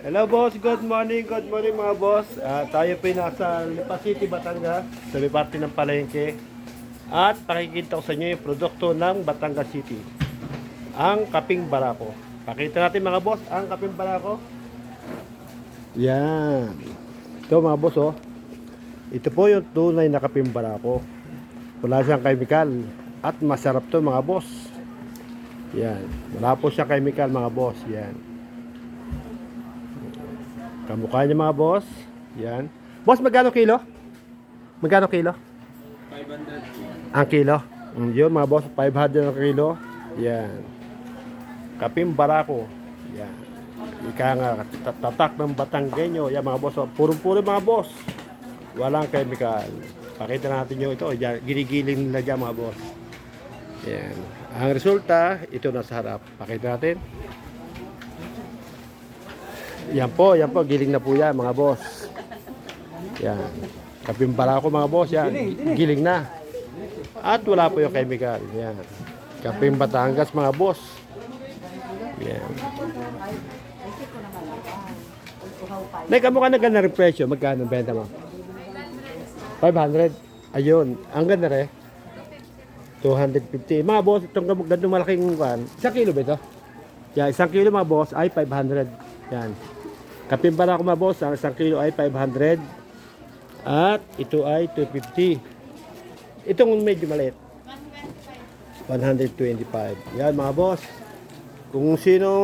Hello boss, good morning mga boss. Tayo po ay nasa Lipa City, Batangas, sa may parte ng palengke. At pakikita ko sa inyo yung produkto ng Batangas City. Ang kaping barako. Pakita natin mga boss, ang kaping barako. Yan. Ito mga boss oh. Ito po yung tunay na kaping barako. Wala siyang chemical. At masarap to mga boss. Yan. Wala po siyang chemical mga boss. Yan. Kamukha niya mga boss. Yan. Boss, magkano kilo? Magkano kilo? 500. Ang kilo. Yun mga boss, 500 ang kilo. Yan. Kaping barako. Yan. Ika nga, tatak ng Batanggenyo. Yan mga boss. Purong-puro mga boss. Walang chemical. Pakita natin yung ito. Yan, ginigiling nila dyan mga boss. Yan. Ang resulta, ito nasa harap. Pakita natin. Yan po, giling na po yan mga boss. Yan. Kaping barako mga boss, yan. Giling na. At wala po yung chemical. Yan. Kaping Batangas mga boss. Yan. Nay, kamukha na ganda rin presyo. Magkano benta mo? 500. Ayun. Ang ganda rin. 250. Mga boss, itong gandong malaking kan. 1 kilo ba ito? Yan, 1 kilo mga boss ay 500. Yan. Kaping barako mga boss, ang 1 kilo ay 500. At ito ay 250. Itong medyo maliit. 125. Yan mga boss. Kung sino